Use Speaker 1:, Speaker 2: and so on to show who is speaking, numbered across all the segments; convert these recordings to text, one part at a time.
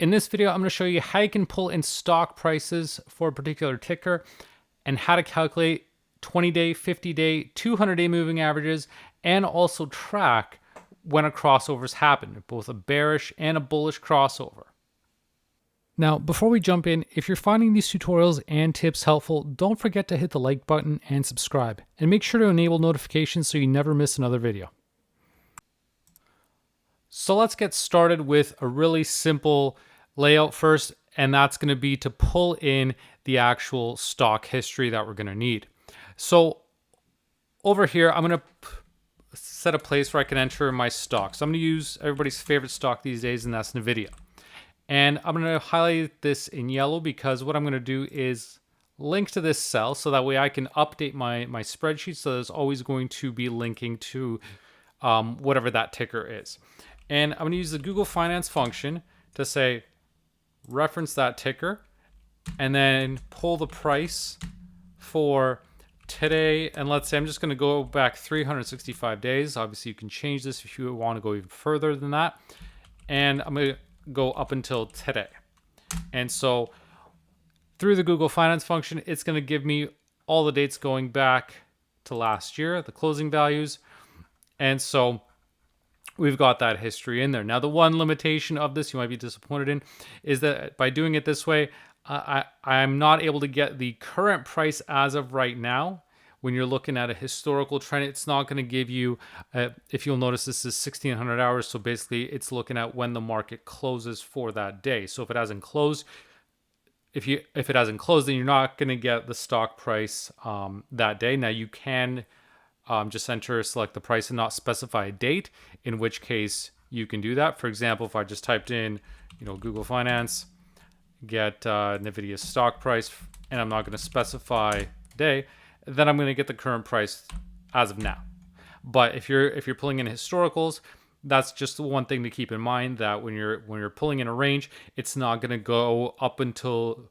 Speaker 1: in this video, I'm going to show you how you can pull in stock prices for a particular ticker and how to calculate 20-day, 50-day, 200-day moving averages, and also track when a crossover's happened, both a bearish and a bullish crossover. Now, before we jump in, if you're finding these tutorials and tips helpful, don't forget to hit the like button and subscribe, and make sure to enable notifications so you never miss another video. So let's get started with a really simple layout first, and that's going to be to pull in the actual stock history that we're going to need. So over here, I'm going to set a place where I can enter my stocks. I'm going to use everybody's favorite stock these days, and that's NVIDIA. And I'm going to highlight this in yellow because what I'm going to do is link to this cell so that way I can update my spreadsheet, so there's always going to be linking to whatever that ticker is. And I'm going to use the Google Finance function to say reference that ticker and then pull the price for today. And let's say I'm just going to go back 365 days. Obviously, you can change this if you want to go even further than that. And I'm going to go up until today. And so through the Google Finance function, it's going to give me all the dates going back to last year, the closing values. And so we've got that history in there. Now, the one limitation of this you might be disappointed in is that by doing it this way, I'm not able to get the current price as of right now. When you're looking at a historical trend, it's not going to give you, if you'll notice, this is 1600 hours. So basically it's looking at when the market closes for that day. So if it hasn't closed, if it hasn't closed, then you're not going to get the stock price that day. Now you can just select the price and not specify a date, in which case you can do that. For example, if I just typed in, Google Finance, get NVIDIA's stock price, and I'm not going to specify day, then I'm going to get the current price as of now. But if you're pulling in historicals, that's just the one thing to keep in mind, that when you're pulling in a range, it's not going to go up until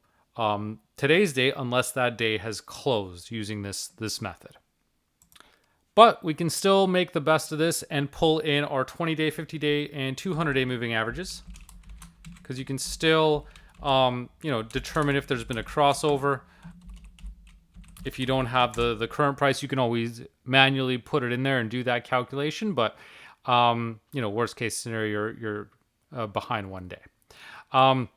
Speaker 1: today's date unless that day has closed using this method. But we can still make the best of this and pull in our 20-day, 50-day, and 200-day moving averages, because you can still determine if there's been a crossover. If you don't have the current price, you can always manually put it in there and do that calculation. But, worst case scenario, you're behind one day. So I'm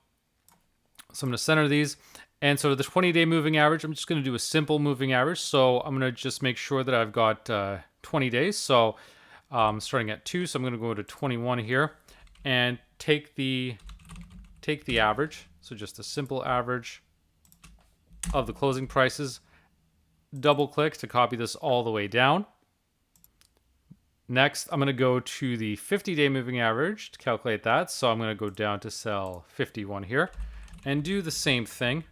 Speaker 1: going to center these. And so the 20-day moving average, I'm just going to do a simple moving average. So I'm going to just make sure that I've got 20 days. So starting at 2, so I'm going to go to 21 here and take the average. So just a simple average of the closing prices. Double click to copy this all the way down. Next, I'm going to go to the 50-day moving average to calculate that. So I'm going to go down to cell 51 here and do the same thing.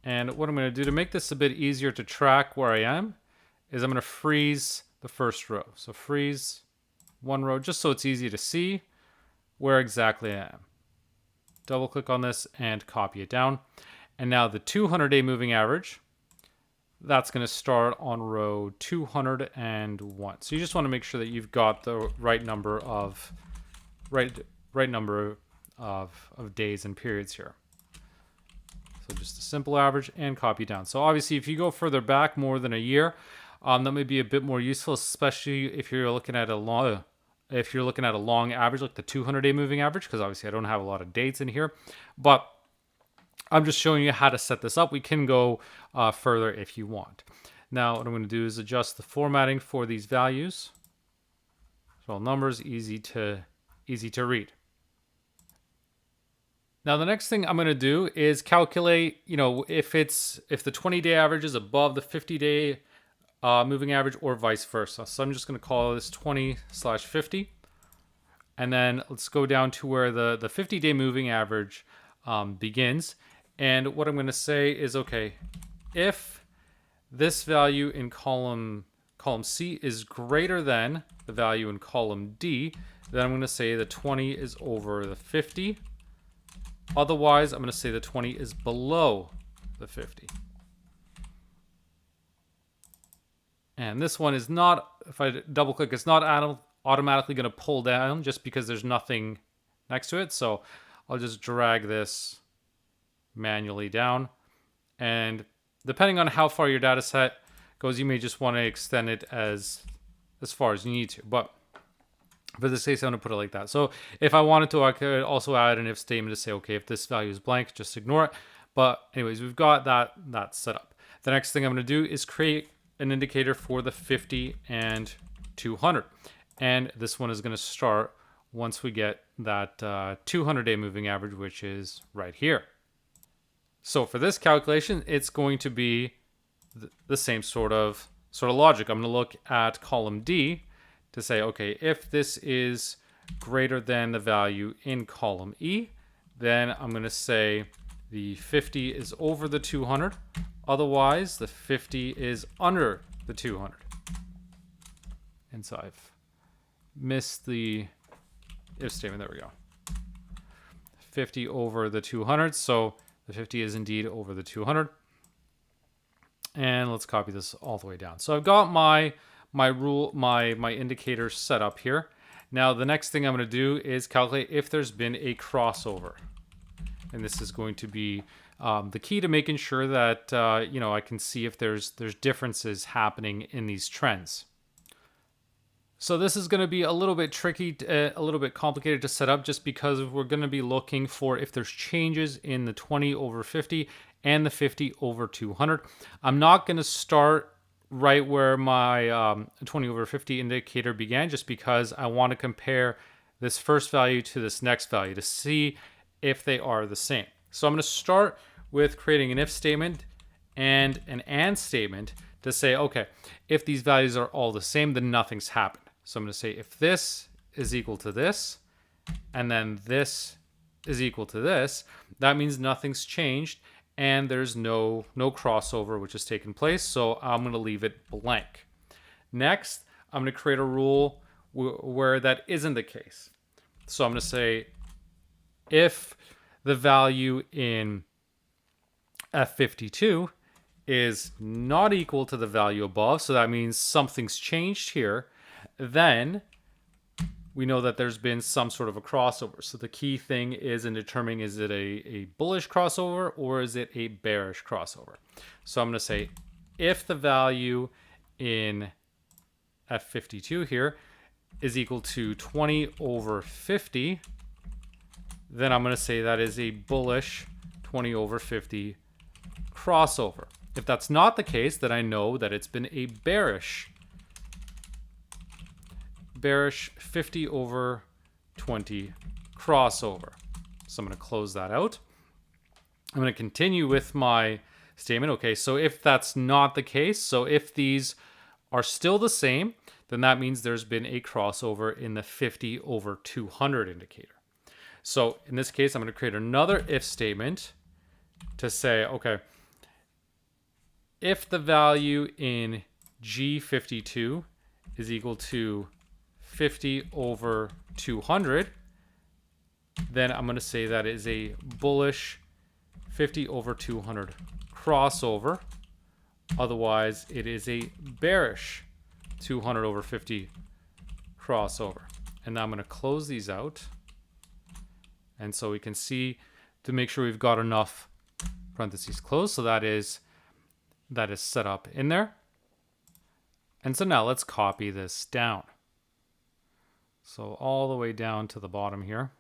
Speaker 1: And what I'm going to do to make this a bit easier to track where I am is I'm going to freeze the first row. So freeze one row just so it's easy to see where exactly I am. Double click on this and copy it down. And now the 200-day moving average, that's going to start on row 201. So you just want to make sure that you've got the right number of days and periods here. So just a simple average and copy down. So obviously, if you go further back more than a year, that may be a bit more useful, especially if you're looking at a long average like the 200-day moving average, because obviously I don't have a lot of dates in here, but I'm just showing you how to set this up. We can go further if you want. Now, what I'm going to do is adjust the formatting for these values. So all numbers, easy to read. Now, the next thing I'm going to do is calculate, if the 20-day average is above the 50-day moving average or vice versa. So I'm just going to call this 20/50. And then let's go down to where the 50-day moving average begins. And what I'm going to say is, okay, if this value in column C is greater than the value in column D, then I'm going to say the 20 is over the 50. Otherwise, I'm going to say the 20 is below the 50. And this one is not, if I double click, it's not automatically going to pull down just because there's nothing next to it. So I'll just drag this manually down. And depending on how far your data set goes, you may just want to extend it as far as you need to. But for this case, I'm going to put it like that. So if I wanted to, I could also add an if statement to say, okay, if this value is blank, just ignore it. But anyways, we've got that set up. The next thing I'm going to do is create an indicator for the 50 and 200. And this one is going to start once we get that 200-day moving average, which is right here. So for this calculation, it's going to be the same sort of logic. I'm going to look at column D to say, okay, if this is greater than the value in column E, then I'm going to say the 50 is over the 200. Otherwise, the 50 is under the 200. And so I've missed the if statement. There we go. 50 over the 200. So the 50 is indeed over the 200. And let's copy this all the way down. So I've got my indicator set up here. Now the next thing I'm going to do is calculate if there's been a crossover. And this is going to be the key to making sure that I can see if there's differences happening in these trends. So this is going to be a little bit tricky, a little bit complicated to set up, just because we're going to be looking for if there's changes in the 20 over 50 and the 50 over 200. I'm not going to start right where my 20 over 50 indicator began, just because I want to compare this first value to this next value to see if they are the same. So I'm going to start with creating an if statement and an and statement to say, okay, if these values are all the same, then nothing's happened. So I'm going to say if this is equal to this, and then this is equal to this, that means nothing's changed and there's no crossover which has taken place. So I'm going to leave it blank. Next, I'm going to create a rule where that isn't the case. So I'm going to say if the value in F52 is not equal to the value above, so that means something's changed here, then we know that there's been some sort of a crossover. So the key thing is in determining, is it a bullish crossover or is it a bearish crossover? So I'm going to say if the value in F52 here is equal to 20 over 50, then I'm going to say that is a bullish 20 over 50 crossover. If that's not the case, then I know that it's been a bearish 50 over 20 crossover. So I'm going to close that out. I'm going to continue with my statement. Okay, so if that's not the case, so if these are still the same, then that means there's been a crossover in the 50 over 200 indicator. So in this case, I'm going to create another if statement to say, okay, if the value in G52 is equal to 50 over 200, then I'm going to say that is a bullish 50 over 200 crossover. Otherwise, it is a bearish 200 over 50 crossover. And now I'm going to close these out. And so we can see to make sure we've got enough parentheses closed. So that is set up in there. And so now let's copy this down. So all the way down to the bottom here.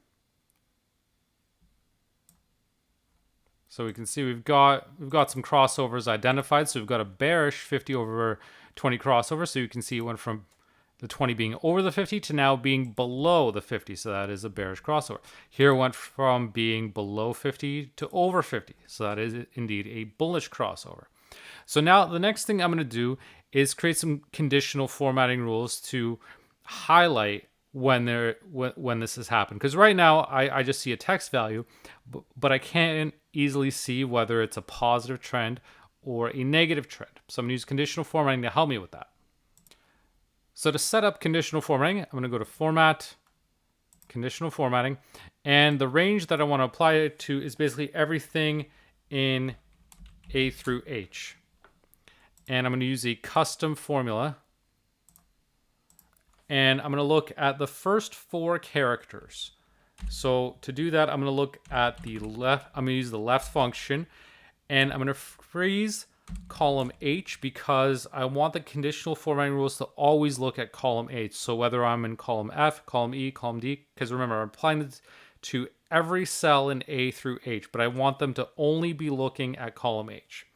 Speaker 1: So we can see we've got some crossovers identified. So we've got a bearish 50 over 20 crossover. So you can see it went from the 20 being over the 50 to now being below the 50. So that is a bearish crossover. Here it went from being below 50 to over 50. So that is indeed a bullish crossover. So now the next thing I'm going to do is create some conditional formatting rules to highlight when this has happened. Because right now I just see a text value, but I can't easily see whether it's a positive trend or a negative trend. So I'm going to use conditional formatting to help me with that. So to set up conditional formatting, I'm going to go to Format, Conditional Formatting, and the range that I want to apply it to is basically everything in A through H. And I'm going to use a custom formula. And I'm going to look at the first 4 characters. So to do that, I'm going to look at the left. I'm going to use the left function, and I'm going to freeze column H because I want the conditional formatting rules to always look at column H. So whether I'm in column F, column E, column D, because remember, I'm applying this to every cell in A through H, but I want them to only be looking at column H.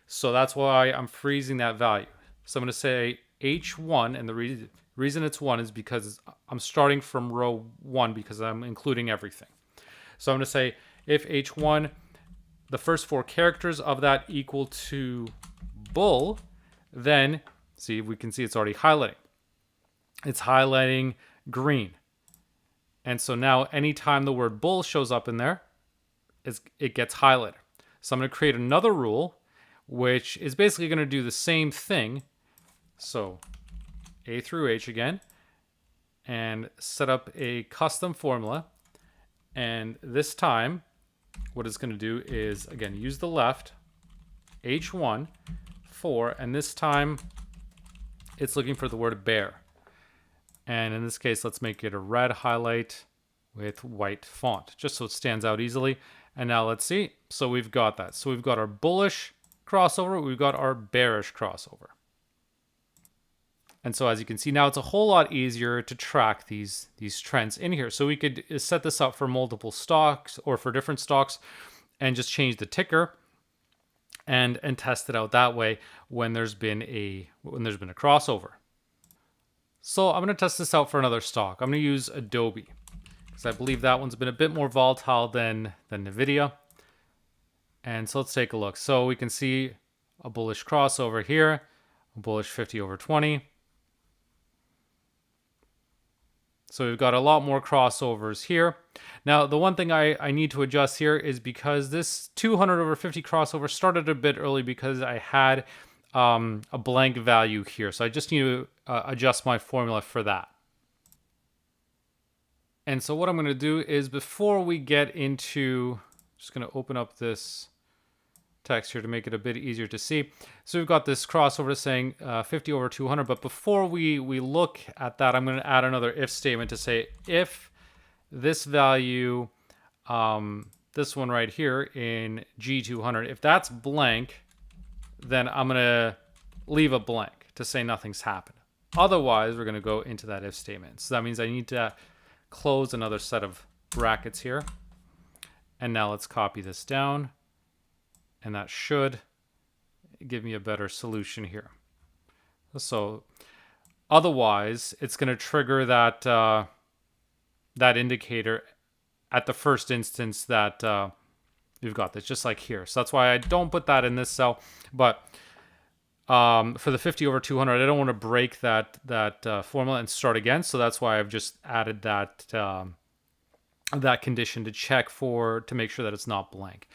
Speaker 1: So that's why I'm freezing that value. So I'm going to say H1, and the reason it's 1 is because I'm starting from row 1 because I'm including everything. So I'm going to say if H1, the first 4 characters of that equal to bull, then see, we can see it's already highlighting. It's highlighting green. And so now anytime the word bull shows up in there, it gets highlighted. So I'm going to create another rule, which is basically going to do the same thing. So A through H again, and set up a custom formula. And this time, what it's going to do is, again, use the left, H1, 4, and this time it's looking for the word bear. And in this case, let's make it a red highlight with white font, just so it stands out easily. And now let's see. So we've got that. So we've got our bullish crossover, we've got our bearish crossover. And so as you can see now, it's a whole lot easier to track these trends in here. So we could set this up for multiple stocks or for different stocks and just change the ticker and test it out that way when there's been a crossover. So I'm going to test this out for another stock. I'm going to use Adobe because I believe that one's been a bit more volatile than Nvidia. And so let's take a look. So we can see a bullish crossover here, a bullish 50 over 20. So we've got a lot more crossovers here. Now, the one thing I need to adjust here is because this 200 over 50 crossover started a bit early because I had a blank value here. So I just need to adjust my formula for that. And so what I'm going to do is before we get into, just going to open up this text here to make it a bit easier to see. So we've got this crossover saying 50 over 200, but before we look at that, I'm going to add another if statement to say if this value, this one right here in G200, if that's blank, then I'm going to leave a blank to say nothing's happened. Otherwise, we're going to go into that if statement. So that means I need to close another set of brackets here. And now let's copy this down. And that should give me a better solution here. So otherwise, it's going to trigger that that indicator at the first instance that you've got this, just like here. So that's why I don't put that in this cell. But for the 50 over 200, I don't want to break that formula and start again. So that's why I've just added that that condition to check to make sure that it's not blank.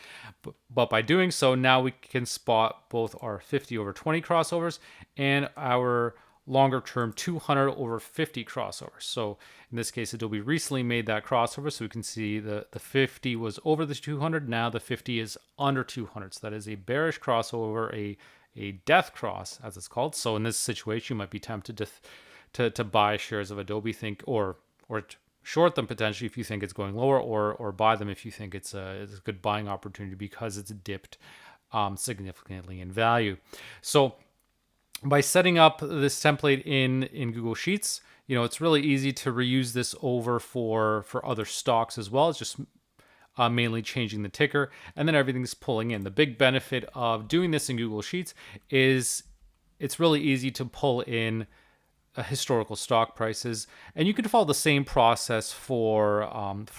Speaker 1: But by doing so, now we can spot both our 50 over 20 crossovers and our longer term 200 over 50 crossovers. So in this case, Adobe recently made that crossover, so we can see the 50 was over the 200. Now the 50 is under 200. So that is a bearish crossover, a death cross, as it's called. So in this situation, you might be tempted to buy shares of Adobe, or short them potentially if you think it's going lower, or buy them if you think it's a good buying opportunity because it's dipped significantly in value. So by setting up this template in Google Sheets, it's really easy to reuse this over for other stocks as well. It's just mainly changing the ticker, and then everything's pulling in. The big benefit of doing this in Google Sheets is it's really easy to pull in historical stock prices, and you can follow the same process for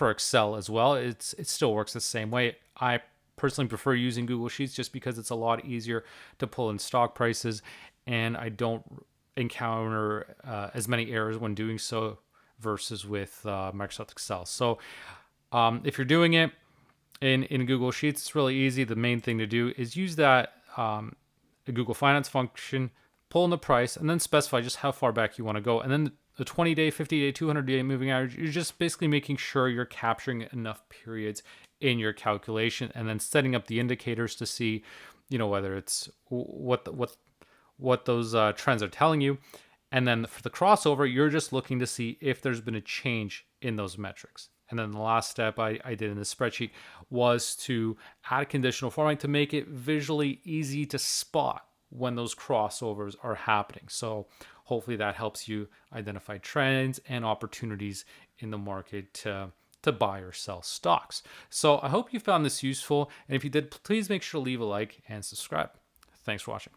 Speaker 1: Excel as well. It still works the same way. I personally prefer using Google Sheets just because it's a lot easier to pull in stock prices, and I don't encounter as many errors when doing so versus with Microsoft Excel. So if you're doing it in Google Sheets, it's really easy. The main thing to do is use that Google Finance function, pull in the price, and then specify just how far back you want to go. And then the 20-day, 50-day, 200-day moving average, you're just basically making sure you're capturing enough periods in your calculation, and then setting up the indicators to see, whether it's what those trends are telling you. And then for the crossover, you're just looking to see if there's been a change in those metrics. And then the last step I did in the spreadsheet was to add conditional formatting to make it visually easy to spot when those crossovers are happening. So hopefully that helps you identify trends and opportunities in the market to buy or sell stocks. So I hope you found this useful. And if you did, please make sure to leave a like and subscribe. Thanks for watching.